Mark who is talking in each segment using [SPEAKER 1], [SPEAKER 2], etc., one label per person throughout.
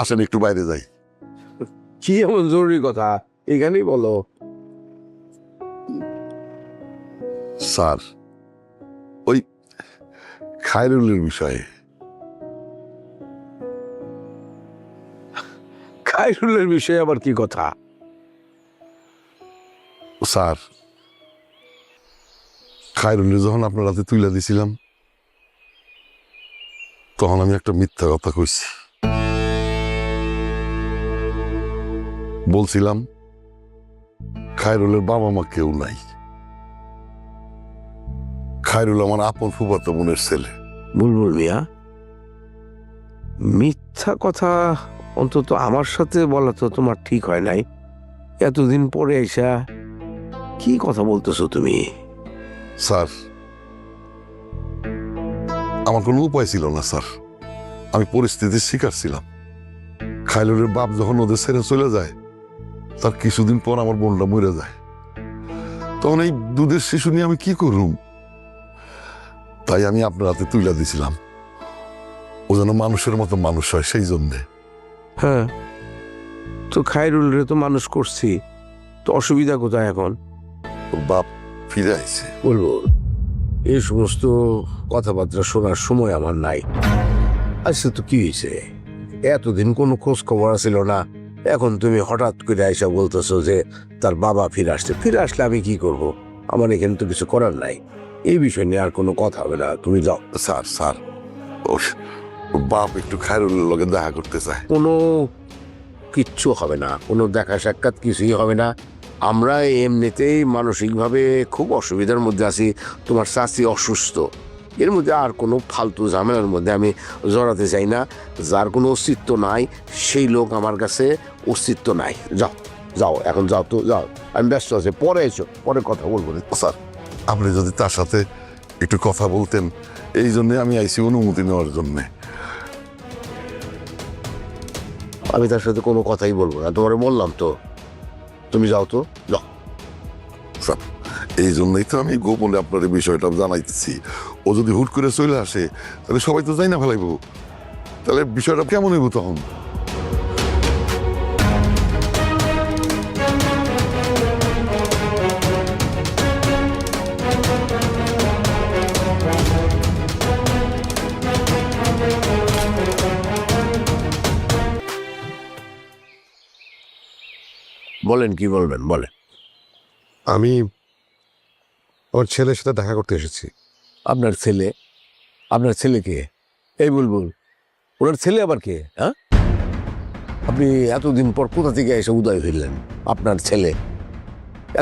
[SPEAKER 1] আসেন একটু বাইরে যাই।
[SPEAKER 2] কি এমন জরুরি কথা এখানেই বলো।
[SPEAKER 1] স্যার, ওই খায়রুলের বিষয়ে।
[SPEAKER 2] খায়রুলের বিষয়ে আবার কি কথা?
[SPEAKER 1] স্যার, খায়রুলের যখন আপনার হাতে তুলে দিছিলাম তখন আমি একটা মিথ্যা কথা কইছি। বলছিলাম খায়রুলের বাবা মা কেউ নাই, খায়রুল আমার আপন ফুফাতো বোনের ছেলে।
[SPEAKER 2] বুলবুল মিয়া, মিথ্যা কথা অন্তত আমার সাথে বলা তো তোমার ঠিক হয় নাই। এতদিন পরে এসা কি কথা বলতেছো তুমি?
[SPEAKER 1] স্যার, আমার কোনো উপায় ছিল না স্যার, আমি পরিস্থিতির শিকার ছিলাম। খায়রুলের বাপ যখন ওদের ছেড়ে চলে যায় তার কিছুদিন পর আমার বোনটা মরে যায়। তখন এই দুধের শিশু নিয়ে আমি কি করুম, তাই আমি আপনার হাতে তুলে দিছিলাম, ও যেন মানুষের মতো মানুষ হয় সেই জন্যে।
[SPEAKER 2] হ্যাঁ, তো খায়রুল রে তো মানুষ করছি, তো অসুবিধা কোথায় এখন?
[SPEAKER 1] ওর বাপ ফিরে আইছে।
[SPEAKER 2] বলবো এই সমস্ত কথাবার্তা শোনার সময় আমার নাই। আচ্ছা, তো কি হয়েছে? এতদিন কোনো খোঁজ খবর ছিল না, এখন তুমি হঠাৎ করে আইসা বলতেছো যে তার বাবা ফিরে আসলে আমি কি করব? আমার এখানে তো কিছু করার নাই। এই বিষয় নিয়ে আর কোনো কথা হবে না, তুমি যাও।
[SPEAKER 1] স্যার স্যার, ওর ওর বাপ একটু খায়রুলের লগে দেখা করতে চায়।
[SPEAKER 2] কোনো কিচ্ছু হবে না, কোনো দেখা সাক্ষাৎ কিছুই হবে না। আমরা এমনিতেই মানসিকভাবে খুব অসুবিধার মধ্যে আছি, তোমার চাচি অসুস্থ, এর মধ্যে আর কোনো ফালতু ঝামেলার মধ্যে আমি জড়াতে চাই না। যার কোনো অস্তিত্ব নাই সেই লোক আমার কাছে অস্তিত্ব নাই। যাও যাও, এখন যাও তো, যাও, আমি ব্যস্ত আছি, পরে এসো, পরে কথা বলবো।
[SPEAKER 1] স্যার, আপনি যদি তার সাথে একটু কথা বলতেন, এই জন্যে আমি আইসি অনুমতি নেওয়ার জন্যে।
[SPEAKER 2] আমি তার সাথে কোনো কথাই বলবো না, তোমারে বললাম তো, তুমি যাও তো, যাও।
[SPEAKER 1] স্যার, এই জন্যই তো আমি গোপনে আপনার এই বিষয়টা জানাইতেছি। ও যদি হুট করে চলে আসে তাহলে সবাই তো যাই না ফেলাইব, তাহলে বিষয়টা কেমন হইব তখন?
[SPEAKER 2] বলেন, কি বলবেন বলেন।
[SPEAKER 3] আমি ওর ছেলের সাথে দেখা করতে এসেছি।
[SPEAKER 2] আপনার ছেলে? আপনার ছেলে কে? এই বুলবুল, ওনার ছেলে আবার কে? হ্যাঁ, আপনি এতদিন পর কোথা থেকে এসে উদয় হইলেন? আপনার ছেলে?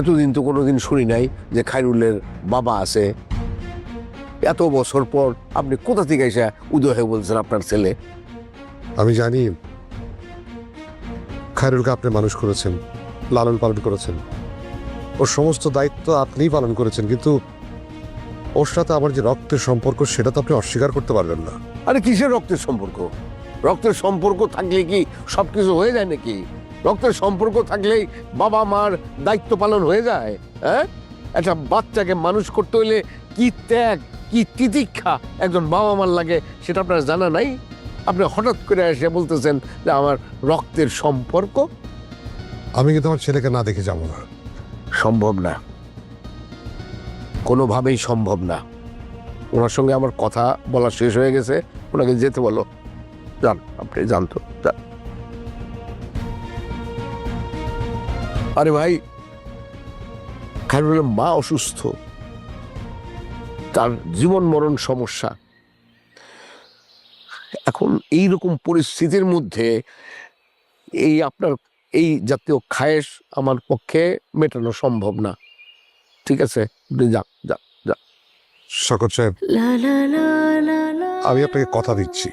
[SPEAKER 2] এতদিন তো কোনোদিন শুনি নাই যে খায়রুলের বাবা আছে। এত বছর পর আপনি কোথা থেকে এসে উদয় হয়ে বলছেন আপনার ছেলে?
[SPEAKER 3] আমি জানি খায়রুলকে আপনি মানুষ করেছেন, লালন পালন করেছেন, ওর সমস্ত দায়িত্ব আপনিই পালন করেছেন, কিন্তু ওর সাথে আমার যে রক্তের সম্পর্ক সেটা তো আপনি অস্বীকার করতে পারবেন না।
[SPEAKER 2] আরে কিসের রক্তের সম্পর্ক? রক্তের সম্পর্ক থাকলে কি সবকিছু হয়ে যায় নাকি? রক্তের সম্পর্ক থাকলেই বাবা মার দায়িত্ব পালন হয়ে যায়? হ্যাঁ, একটা বাচ্চাকে মানুষ করতে হইলে কি ত্যাগ, কি তিতিক্ষা একজন বাবা মার লাগে সেটা আপনার জানা নাই? আপনি হঠাৎ করে এসে বলতেছেন যে আমার রক্তের সম্পর্ক।
[SPEAKER 3] আমি কিন্তু আমার ছেলেকে না দেখে যাব না।
[SPEAKER 2] সম্ভব না, কোনোভাবেই সম্ভব না। ওনার সঙ্গে আমার কথা বলা শেষ হয়ে গেছে, ওনাকে যেতে বলো। যান, আপনি জানতো। আরে ভাই, খায়রুলের মা অসুস্থ, তার জীবন মরণ সমস্যা। এখন এই রকম পরিস্থিতির মধ্যে এই আপনার এই জাতীয় খায়েশ আমার পক্ষে মেটানো সম্ভব না। ঠিক আছে, আপনি যান যান যান।
[SPEAKER 3] শকত সাহেব, আমি আপনাকে কথা দিচ্ছি,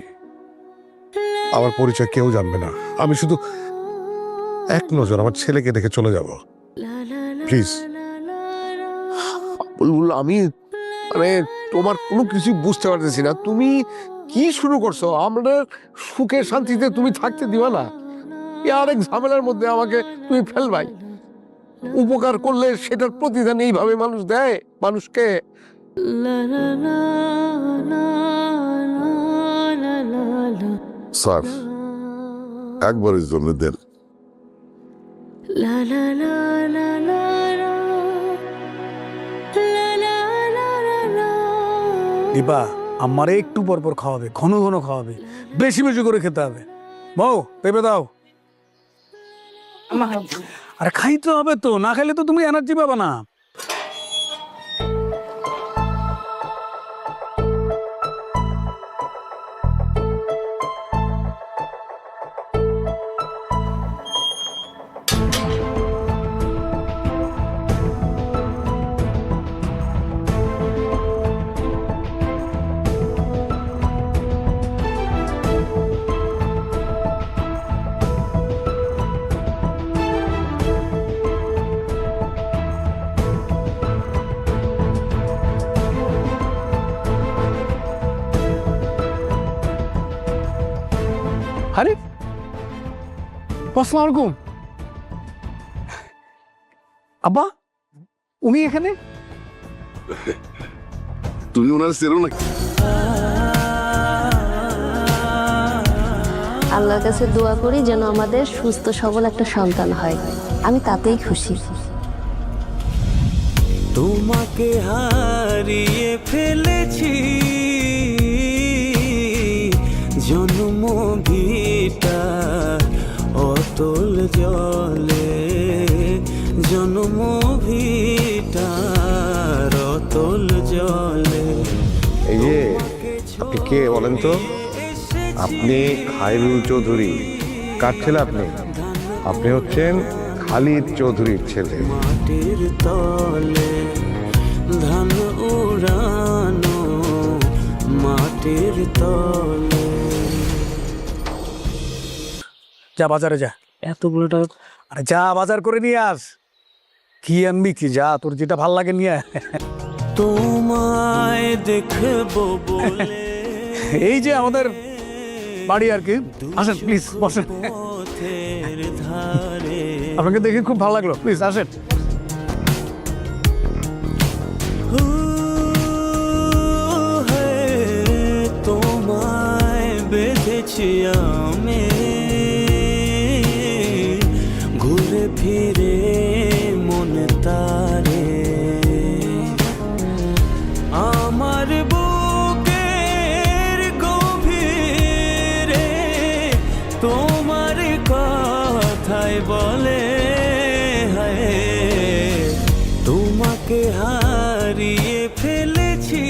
[SPEAKER 3] আমার পরিচয় কেউ জানবে না। আমি শুধু এক নজর আমার ছেলেকে দেখে চলে যাব, প্লিজ।
[SPEAKER 2] বুলবুল, আমি মানে তোমার কোনো কিছু বুঝতে পারতেছি না। তুমি কি শুরু করছো? আমরা সুখে শান্তিতে তুমি থাকতে দিবা না? আরেক ঝামেলার মধ্যে আমাকে তুমি ফেলবাই। উপকার করলে সেটার প্রতিদান এইভাবে মানুষ দেয় মানুষকে?
[SPEAKER 1] স্যার, একবারের জন্য দেন।
[SPEAKER 4] দীপা আমারে একটু পর পর খাওয়াবে, ঘন ঘন খাওয়াবে, বেশি বেশি করে খেতে হবে। বউ পেঁপে দাও। আরে খাইতে হবে তো, না খাইলে তো তুমি এনার্জি পাবে না। আরে আসসালামু আলাইকুম। আব্বা উনি এখানে?
[SPEAKER 1] তুমি ওনার চেনো নাকি?
[SPEAKER 5] আল্লাহর কাছে দোয়া করি যেন আমাদের সুস্থ সবল একটা সন্তান হয়, আমি তাতেই খুশি।
[SPEAKER 6] তোমাকে হারিয়ে ফেলেছি, জন্ম ভিটা অতল জলে, জন্ম ভিটার অতল জলে।
[SPEAKER 3] এই যে আপনি কে বলেন তো? আপনি খায়রুল চৌধুরী। কার ছেলে আপনি? আপনি হচ্ছেন খালিদ চৌধুরীর ছেলে।
[SPEAKER 6] মাটির তলে ধান উড়ানো, মাটির তলে।
[SPEAKER 4] যা বাজারে যা, এতগুলো টাকা। আরে যা বাজার করে নিয়ে আস। কি আনবি কি, যা তোর যেটা ভাল লাগে নিয়ে আয়।
[SPEAKER 6] তোমায় দেখবো বলে
[SPEAKER 4] এই যে আমাদের বাড়ি আর কি। আসেন প্লিজ বসেন।
[SPEAKER 6] পথের ধারে
[SPEAKER 4] আপনাকে দেখে খুব ভালো লাগলো, প্লিজ আসেন।
[SPEAKER 6] তোমায় বেঁধেছি আমি, ঘুরে ফিরে মনে তারে, আমার বুকের গভীরে তোমার কথাই বলে, হায় তোমাকে হারিয়ে ফেলেছি।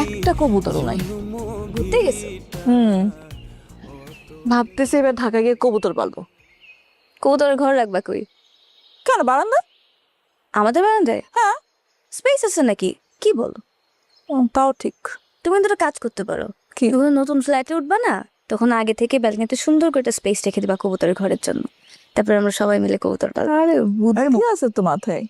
[SPEAKER 7] একটা কবুতরও নাই।
[SPEAKER 5] ঘুরতে গেছো?
[SPEAKER 7] ভাবতেছি এবার ঢাকা গিয়ে কবুতর পালবো।
[SPEAKER 5] কবুতরের ঘর রাখবা কই?
[SPEAKER 7] কেন, বারান্দা?
[SPEAKER 5] আমাদের বারান্দায়?
[SPEAKER 7] হ্যাঁ।
[SPEAKER 5] স্পেস আছে নাকি? কি বলো?
[SPEAKER 7] তাও ঠিক।
[SPEAKER 5] তুমি তো একটা কাজ করতে পারো।
[SPEAKER 7] কি?
[SPEAKER 5] যখন নতুন ফ্ল্যাটে উঠবা না, তখন আগে থেকে ব্যালকনিতে সুন্দর করে একটা স্পেস রেখে দিবা কবুতরের ঘরের জন্য। তারপর আমরা সবাই মিলে কবুতর পালবো।
[SPEAKER 7] আরে বুদ্ধি আছে তো মাথায়।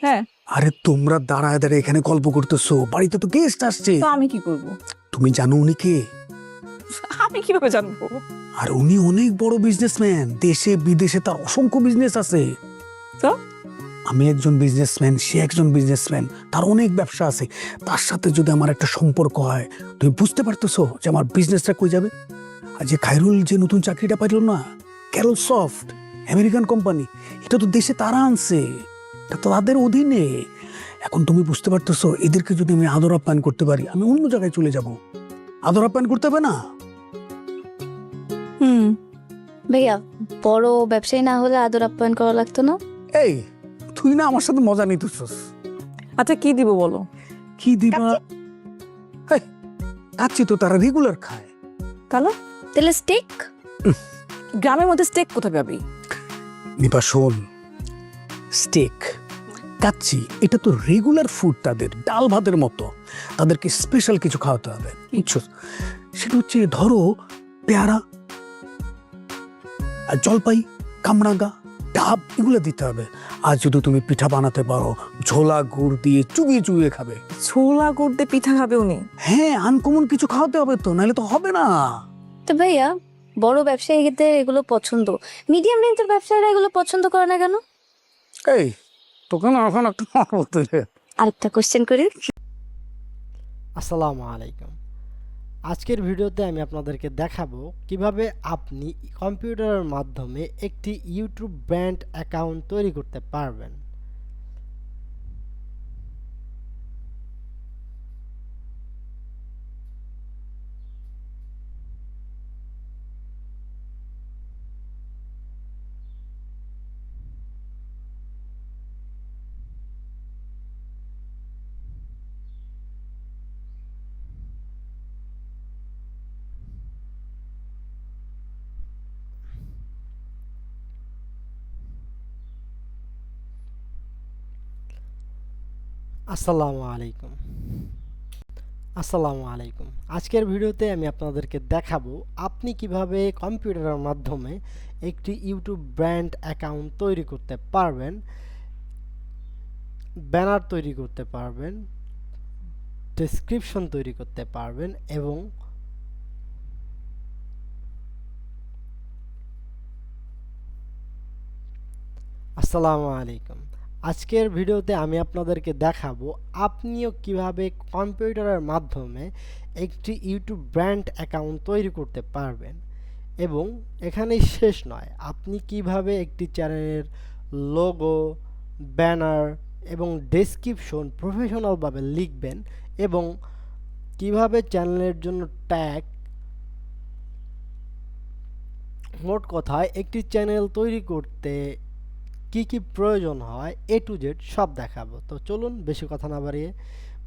[SPEAKER 7] হ্যাঁ,
[SPEAKER 4] আরে তোমরা দাঁড়ায় দাঁড়ায় এখানে গল্প করতেছো, বাড়িতে তো গেস্ট আসছে।
[SPEAKER 7] তো আমি কি করব?
[SPEAKER 4] তুমি জানো উনি কে?
[SPEAKER 7] আমি কিভাবে জানবো?
[SPEAKER 4] আর উনি অনেক বড় বিজনেসম্যান, দেশে বিদেশে তার অসংখ্য বিজনেস আছে।
[SPEAKER 7] তো?
[SPEAKER 4] আমি একজন বিজনেসম্যান, সে একজন বিজনেসম্যান, তার অনেক ব্যবসা আছে। তার সাথে যদি আমার একটা সম্পর্ক হয়, তুমি বুঝতে পারতেছো যে আমার বিজনেসটা কই যাবে। আর যে খায়রুল যে নতুন চাকরিটা পাইল না, ক্যারল সফট, আমেরিকান কোম্পানি, এটা তো দেশে তারা আনছে, এটা তো তাদের অধীনে। এখন তুমি বুঝতে পারতেছো, এদেরকে যদি আমি আদর আপ্যায়ন করতে পারি, আমি অন্য জায়গায় চলে যাব। আদর আপ্যায়ন করতে হবে না?
[SPEAKER 5] ভাইয়া, বড় ব্যবসায়ী না হলে আদর আপ্যায়ন করা লাগতো না?
[SPEAKER 4] এই তুই না আমার সাথে মজা নিতেছস।
[SPEAKER 7] আচ্ছা কি দিব বলো?
[SPEAKER 4] কি দিবা? এই, কাচ্চি তো তারা রেগুলার খায়।
[SPEAKER 5] তাহলে স্টেক?
[SPEAKER 7] গ্রামের মধ্যে স্টেক কোথায় পাবি?
[SPEAKER 4] নিপা শোন, স্টেক কাচ্চি এটা তো রেগুলার ফুড, তাদের ডাল ভাতের মতো। তাদেরকে স্পেশাল কিছু খাওয়াতে হবে, বুঝছো? সেটা হচ্ছে ধরো পেয়ারা আর জলপাই, কামরাঙ্গা, ডাব, এগুলো দিতে হবে। আর যদি তুমি পিঠা বানাতে পারো, ঝোলা গুড় দিয়ে চুবিয়ে চুবিয়ে খাবে।
[SPEAKER 7] ছোলা করতে পিঠা খাবে উনি?
[SPEAKER 4] হ্যাঁ, আনকমন কিছু খাওয়াতে হবে তো, নাহলে তো হবে না।
[SPEAKER 5] তো ভাইয়া, বড় ব্যবসায়ীদের এগুলো পছন্দ, মিডিয়াম রেঞ্জের ব্যবসায়ীরা এগুলো পছন্দ করে না কেন?
[SPEAKER 4] এই তোকে না এখন একটা বলতে
[SPEAKER 5] আরেকটা কোশ্চেন করি।
[SPEAKER 8] আসসালামু আলাইকুম। আজকের ভিডিওতে আমি আপনাদেরকে দেখাবো কিভাবে আপনি কম্পিউটারের মাধ্যমে একটি ইউটিউব ব্র্যান্ড অ্যাকাউন্ট তৈরি করতে পারবেন। আসসালামু আলাইকুম। আজকের ভিডিওতে আমি আপনাদেরকে দেখাবো আপনি কিভাবে কম্পিউটারের মাধ্যমে একটি ইউটিউব ব্র্যান্ড অ্যাকাউন্ট তৈরি করতে পারবেন, ব্যানার তৈরি করতে পারবেন, ডেসক্রিপশন তৈরি করতে পারবেন এবং আসসালামু আলাইকুম। আজকের ভিডিওতে আমি আপনাদেরকে দেখাবো আপনিও কিভাবে কম্পিউটারের মাধ্যমে একটি ইউটিউব ব্র্যান্ড অ্যাকাউন্ট তৈরি করতে পারবেন এবং এখানেই শেষ নয়, আপনি কিভাবে একটি চ্যানেলের লোগো, ব্যানার এবং ডেসক্রিপশন প্রফেশনালভাবে লিখবেন এবং কিভাবে চ্যানেলের জন্য ট্যাগ, মোট কথায় একটি চ্যানেল তৈরি করতে কি কি প্রয়োজন হয় A to Z সব দেখাবো। তো চলুন বেশি কথা না বাড়িয়ে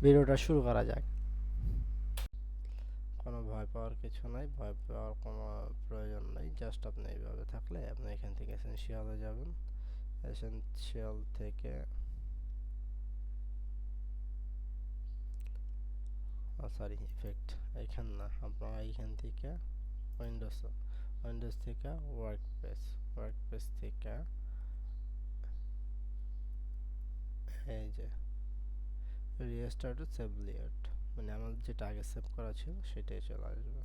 [SPEAKER 8] ভিডিওটা শুরু করা যাক। কোনো ভয় পাওয়ার কিছু নাই, ভয় পাওয়ার কোনো প্রয়োজন নাই। জাস্ট আপনি এইভাবে থাকলে আপনি এখান থেকে এসেনশিয়ালে যাবেন, এসেনশিয়াল থেকে সরি ইফেক্ট এখান না, আপনারা এইখান থেকে উইন্ডোজ থেকে ওয়ার্কস্পেস থেকে এই যে রিস্টার্ট টু সেভ লেআউট, মানে আমাদের যেটা আগে সেভ করা ছিল সেটাই চলে আসবে।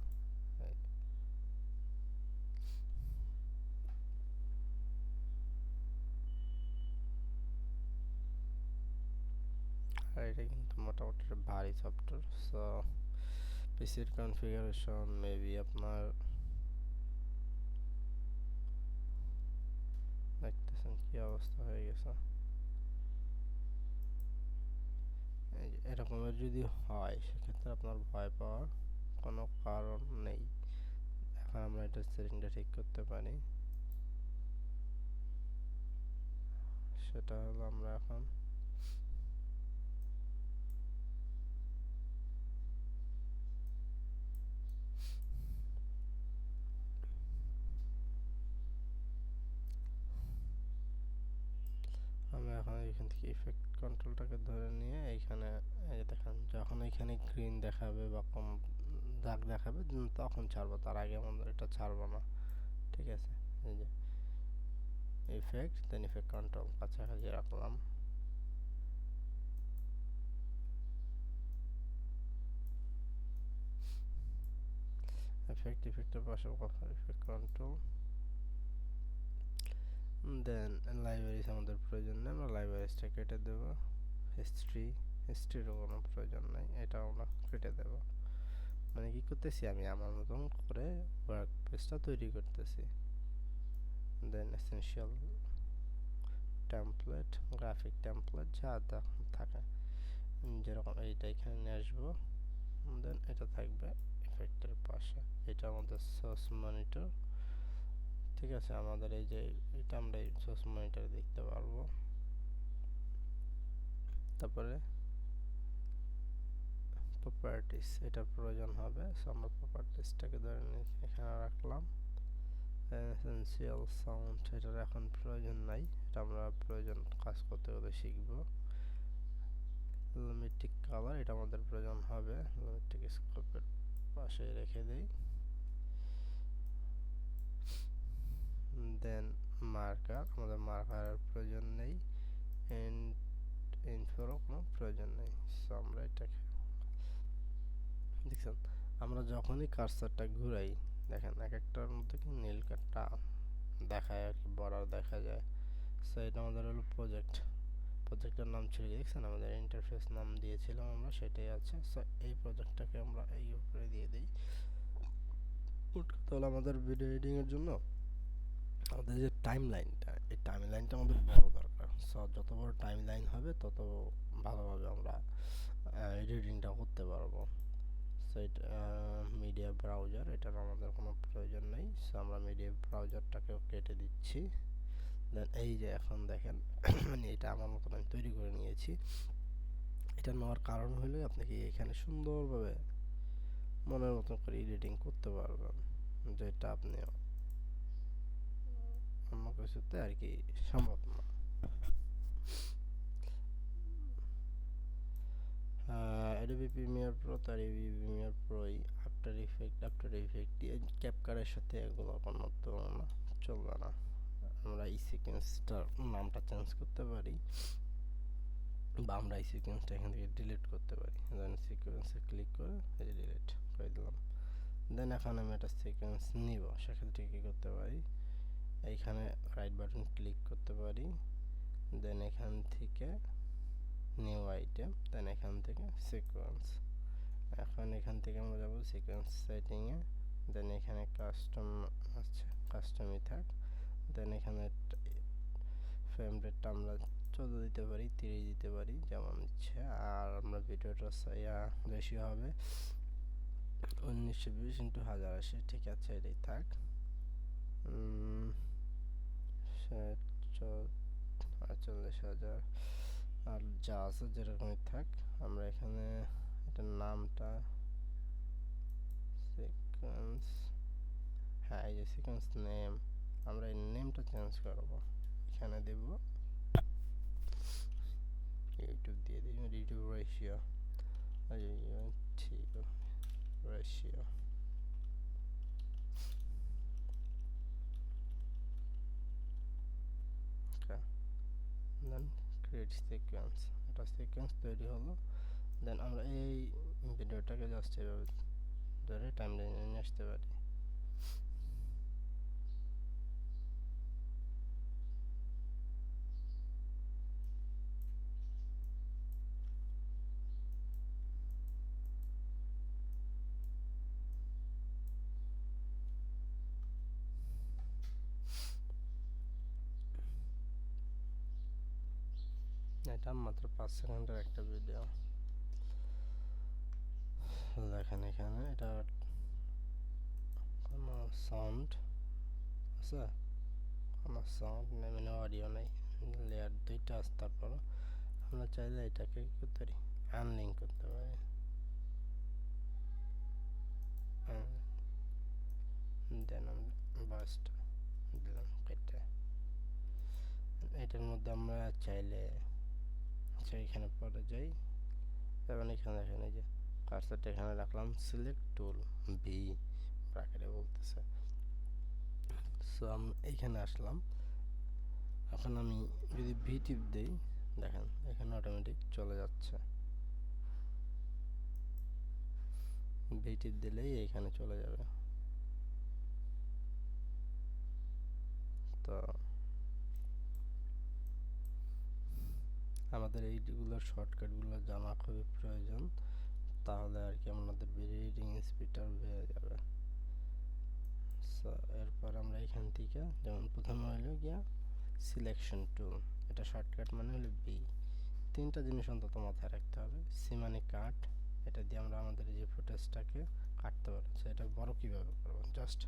[SPEAKER 8] আর এটা কিন্তু মোটামুটি ভারী সফটওয়্যার। সো পিসির কনফিগারেশন মেবি আপনার দেখতেছেন কি অবস্থা হয়ে গেছে। এরকমের যদি হয় সেক্ষেত্রে আপনার ভয় পাওয়ার কোনো কারণ নেই। এখন আমরা এটা সেটিংটা ঠিক করতে পারি, সেটা হলো আমরা এখন এখান থেকে ইফেক্ট কন্ট্রোলটাকে ধরে নিয়ে এইখানে এই যে দেখেন, যখন এইখানে গ্রিন দেখাবে বা কম দাগ দেখাবে তখন ছাড়বো, তার আগে আমাদের এটা ছাড়বো না। ঠিক আছে, এই যে ইফেক্ট দেন ইফেক্ট কন্ট্রোল কাছাকাছি রাখলাম। ইফেক্টের পাশে ইফেক্ট কন্ট্রোল, দেন লাইব্রেরিজ আমাদের প্রয়োজন নেই, আমরা লাইব্রেরিজটা কেটে দেব। হিস্ট্রিরও কোনো প্রয়োজন নেই, এটা আমরা কেটে দেব। মানে কি করতেছি, আমি আমার মতন করে ওয়ার্ক পেজটা তৈরি করতেছি। দেন এসেনশিয়াল টেমপ্লেট, গ্রাফিক টেমপ্লেট যা থাকে যেরকম এইটা এখানে নিয়ে আসবো। দেন এটা থাকবে ইফেক্টের পাশে, এটা আমাদের সোর্স মনিটর। ঠিক আছে, আমাদের এই যে এটা আমরা এই সোর্স মনিটরে দেখতে পারবো। তারপরে প্রপার্টিস, এটা প্রয়োজন হবে, সো আমরা প্রপার্টিসটাকে ধরে নিয়ে এখানে রাখলাম। এসেনশিয়াল সাউন্ড, এটার এখন প্রয়োজন নাই, এটা আমরা প্রয়োজন কাজ করতে করতে শিখবো। লিমিটিক কালার, এটা আমাদের প্রয়োজন হবে, লিমিটিক স্কোপের পাশে রেখে দেই। দেন মার্কার, আমাদের মার্কারের প্রয়োজন নেই, ইনফোরও কোনো প্রয়োজন নেই। সো আমরা এটাকে দেখছেন, আমরা যখনই কার্সারটা ঘুরাই দেখেন এক একটার মধ্যে কি নীল কাটটা দেখায় আর কি, বর্ডার দেখা যায়। সো এটা আমাদের হলো প্রজেক্টের নাম ছিল দেখছেন আমাদের ইন্টারফেস নাম দিয়েছিলাম আমরা, সেটাই আছে। সো এই প্রজেক্টটাকে আমরা এই উপরে দিয়ে দিই। মোট কথা হলো আমাদের ভিডিও এডিটিংয়ের জন্য আমাদের যে টাইম লাইনটা, এই টাইম লাইনটা আমাদের বড় দরকার। সো যত বড় টাইম লাইন হবে তত ভালোভাবে আমরা এডিটিংটা করতে পারবো। সো এটা মিডিয়া ব্রাউজার, এটার আমাদের কোনো প্রয়োজন নেই। সো আমরা মিডিয়া ব্রাউজারটাকেও কেটে দিচ্ছি। দেন এই যে এখন দেখেন মানে এটা আমার মতন আমি তৈরি করে নিয়েছি। এটা নেওয়ার কারণ হলো আপনি কি এখানে সুন্দরভাবে মনের মতো করে এডিটিং করতে পারবেন, যেটা আপনি অন্য কিছুতে আর কি সম্ভব না। অ্যাডোবি প্রিমিয়ার প্রো তার অ্যাডোবি প্রিমিয়ার প্রোই আফটার ইফেক্ট ক্যাপকাটের সাথে এগুলো কোনো তুলনা চলবে না। আমরা এই সিকোয়েন্সটার নামটা চেঞ্জ করতে পারি, বা আমরা এই সিকোয়েন্সটা এখান থেকে ডিলিট করতে পারি। দেন সিকোয়েন্সে ক্লিক করে এই যে ডিলিট করে দিলাম। দেন এখন আমি একটা সিকোয়েন্স নিব, সেক্ষেত্রে কী করতে পারি, এইখানে রাইট বাটন ক্লিক করতে পারি। দেন এখান থেকে নিউ আইটেম, দেন এখান থেকে সিকোয়েন্স। এখন এখান থেকে আমরা যাব সিকোয়েন্স সেটিংয়ে। দেন এখানে কাস্টম আছে, কাস্টমই থাক। দেন এখানে ফ্রেম রেটটা আমরা 14 দিতে পারি, 30 দিতে পারি, যেমন ইচ্ছে। আর আমরা ভিডিওটা রেশিও হবে 1920x1080, ঠিক আছে, এটাই থাক। 48,000 আর যা আছে যেরকমই থাক। আমরা এখানে এটার নামটা সিকোয়েন্স, হ্যাঁ এই যে সিকোয়েন্স নেম, আমরা এই নেমটা চেঞ্জ করবো। এখানে দেব ইউটিউব দিয়ে দিই, ইউটিউব রেশিও, ঠিক রেশিও। দেন ক্রিয়েট সিকোয়েন্স, একটা সিকোয়েন্স তৈরি হলো। দেন আমরা এই ভিডিওটাকে জাস্ট এভাবে ধরে টাইম লাইনে নিয়ে আসতে পারি। এটা মাত্র 5 সেকেন্ডের একটা ভিডিও। দেখেন এখানে এটা কোনো সাউন্ড আছে, কোনো সাউন্ড নেই, মানে অডিও নেই, লেয়ার 2টা আছে। তারপর আমরা চাইলে এটাকে কি করতে পারি, আনলিঙ্ক করতে পারি। দেন আমরা বাসটা দিলাম কেটে। এটার মধ্যে আমরা চাইলে এখানে পরে যাই, এবং এখানে যে কার্সারটা এখানে রাখলাম, সিলেক্ট টুল ভি ব্র্যাকেটে বলতেছে। সো আমি এইখানে আসলাম। এখন আমি যদি ভি টিপ দিই, দেখেন এখানে অটোমেটিক চলে যাচ্ছে। ভি টিপ দিলেই এইখানে চলে যাবে। তো আমাদের এইগুলোর শর্টকাটগুলো জানা খুবই প্রয়োজন, তাহলে আর কি আমাদের রিডিং স্পিডটা বেড়ে যাবে। সো এরপর আমরা এখান থেকে যেমন প্রথমে হলো গিয়া সিলেকশন টুল, এটা শর্টকাট মানে হলো বি। 3টা জিনিস অন্তত মাথায় রাখতে হবে। সি মানে কাট, এটা দিয়ে আমরা আমাদের যে ফুটেজটাকে কাটতে পারবো। সো এটা বড় কীভাবে করবো, জাস্ট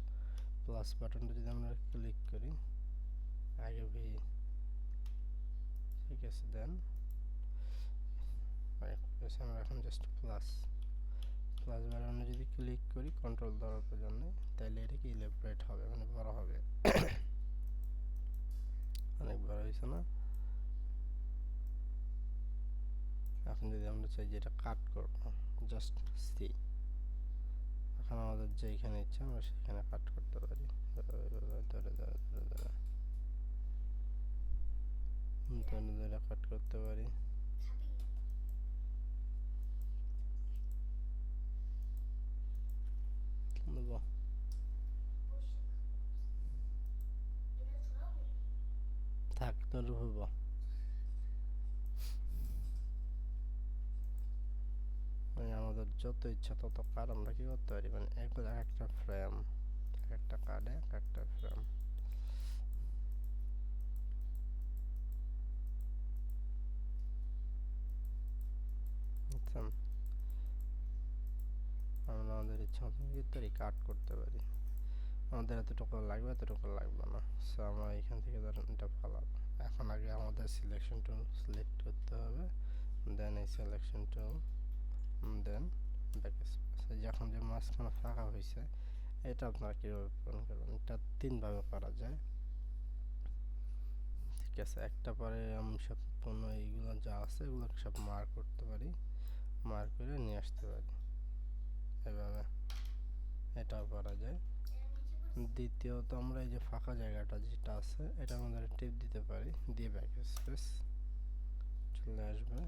[SPEAKER 8] প্লাস বাটনটা যদি আমরা ক্লিক করি, আগে ভি, ঠিক আছে। দেন আমরা এখন জাস্ট প্লাস বাটনে যদি ক্লিক করি, কন্ট্রোল ধরার প্রয়োজন নেই, তাহলে এটা কি ইলেবরেট হবে, মানে বড় হবে। অনেক বড় হয়েছে না? এখন যদি আমরা চাই যে এটা কাট করবো, জাস্ট সি, এখন আমাদের যেখানে ইচ্ছা আমরা সেখানে কাট করতে পারি। ধরে কাট করতে পারি। থাক তোর হইব। মানে আমাদের যত ইচ্ছা তত কার্ড আমরা কি করতে পারি, মানে একবার এক একটা ফ্রেম, এক একটা কার্ডে এক একটা ফ্রেম। বুঝছেন? আমরা আমাদের ইচ্ছা মতো কি করতে পারি, কাট করতে পারি। আমাদের এতটুকু লাগবে, এতটুকু লাগবে না, সো আমরা এখান থেকে ধরেন এটা ফালাবো। এখন আগে আমাদের সিলেকশন টুল সিলেক্ট করতে হবে, দেন এই selection tool, then back space. যখন যে মাঝখানে ফাঁকা হয়েছে এটা আপনারা কীভাবে পূরণ করবেন, এটা তিনভাবে করা যায়। ঠিক আছে, একটা পরে আমি সম্পূর্ণ এইগুলো যা আছে এগুলো সব মার্ক করতে পারি, মার্ক করে নিয়ে আসতে পারি এভাবে, এটাও করা যায়। দ্বিতীয়ত আমরা এই যে ফাঁকা জায়গাটা যেটা আছে এটা আমাদের টিপ দিতে পারি, দিয়ে ব্যাক স্পেস চলে আসবে,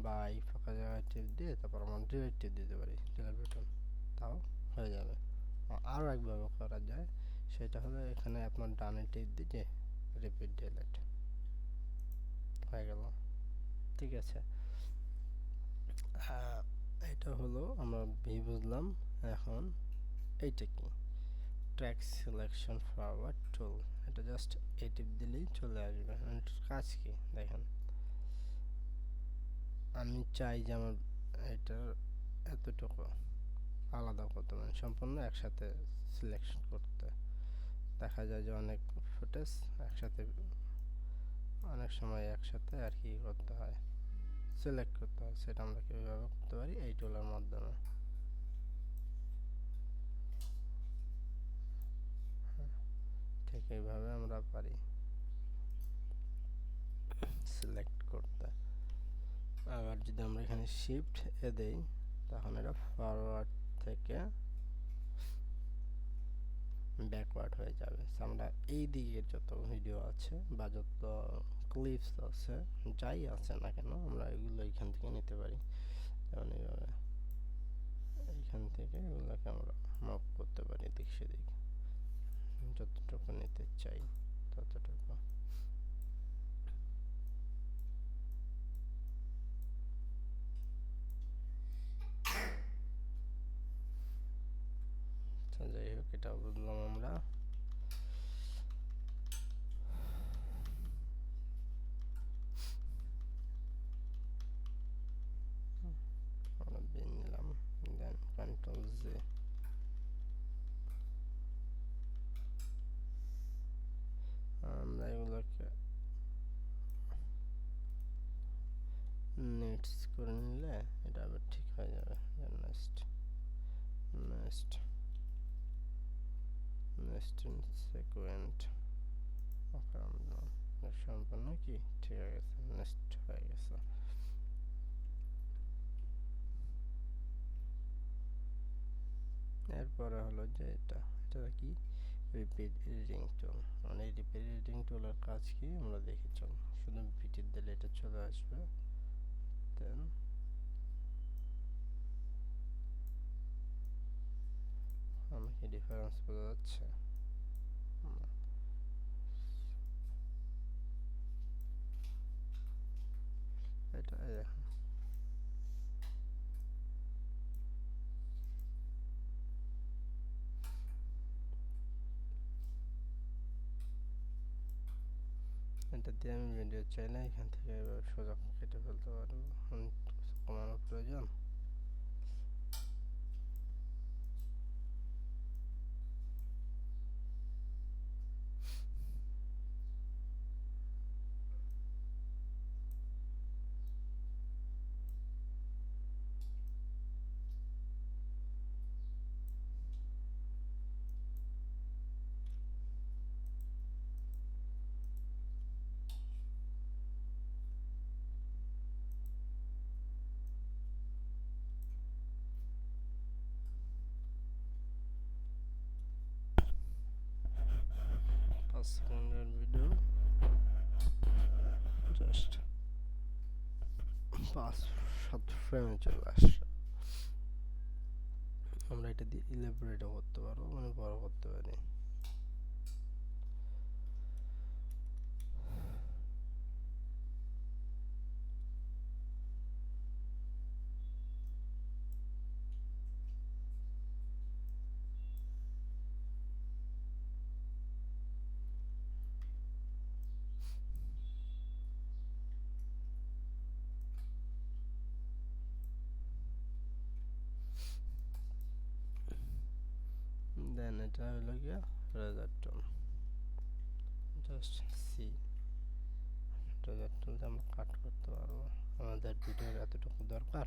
[SPEAKER 8] বা এই ফাঁকা জায়গায় টিপ দিয়ে তারপর আমরা ডিলিট টিপ দিতে পারি, ডিলিট বাটন, তাও হয়ে যাবে। আরও একভাবে করা যায়, সেটা হলো এখানে আপনার ডানে টিপ দিয়ে রিপিট ডিলিট হয়ে গেল। ঠিক আছে, এটা হলো আমরা ভি বুঝলাম। এখন এইটা কি, ট্র্যাক সিলেকশন ফরওয়ার্ড টুল, এটা জাস্ট এই টিপ দিলেই চলে আসবে। এটার কাজ কি দেখেন, আমি চাই যে আমার এটার এতটুকু আলাদা করতে, মানে সম্পূর্ণ একসাথে সিলেকশন করতে। দেখা যায় যে অনেক ফুটেজ একসাথে, অনেক সময় একসাথে আর কি করতে হয়, সিলেক্ট করতে হয়। সেটা আমরা কীভাবে করতে পারি, এই টুলের মাধ্যমে। ঠিক এইভাবে আমরা পারি সিলেক্ট করতে। আবার যদি আমরা এখানে শিফট এ দেই তখন এটা ফরওয়ার্ড থেকে ব্যাকওয়ার্ড হয়ে যাবে। আমরা এই দিকের যত ভিডিও আছে বা যত ক্লিপস আছে যাই আছে না কেন আমরা এগুলো এইখান থেকে নিতে পারি, যেমন এইভাবে এইখান থেকে এগুলোকে আমরা মুভ করতে পারি দিক সেদিক, যতটুকু নিতে চাই ততটুকু। যাই হোক, এটা বুঝলাম আমরা। আমরা বিন নিলাম, দেন কন্ট্রোল জে, আমরা এগুলোকে নেটস করে নিলে এটা আবার ঠিক হয়ে যাবে। নেক্সট নেক্সট নেক্সট সিকোয়েন্ট, সম্পূর্ণ কি ঠিক হয়ে গেছে, নেক্সট হয়ে গেছে। এরপরে হলো যে এটা কি, রিপিট এডিটিং টুল। মানে এই রিপিট এডিটিং টুলের কাজ কি আমরা দেখি, চল শুধু রিপিট দিলে এটা চলে আসবে। দেন আমাকে ডিফারেন্স বোঝা যাচ্ছে, এটা দেখুন এটা দিয়ে আমি ভিডিও চাইলে এখান থেকে এভাবে সোজা কেটে ফেলতে পারবো, কমানোর প্রয়োজন। সেকেন্ডের ভিডিও জাস্ট 5-7 ফ্রেমে চলে আসছে। আমরা এটা দিয়ে ইলাবোরেটও করতে পারবো, মানে বড় করতে পারি। এটা হলো গিয়া রেজার টুল, জাস্ট সি রেজার টুল আমরা কাট করতে পারবো। আমাদের ভিডিওর এতটুকু দরকার।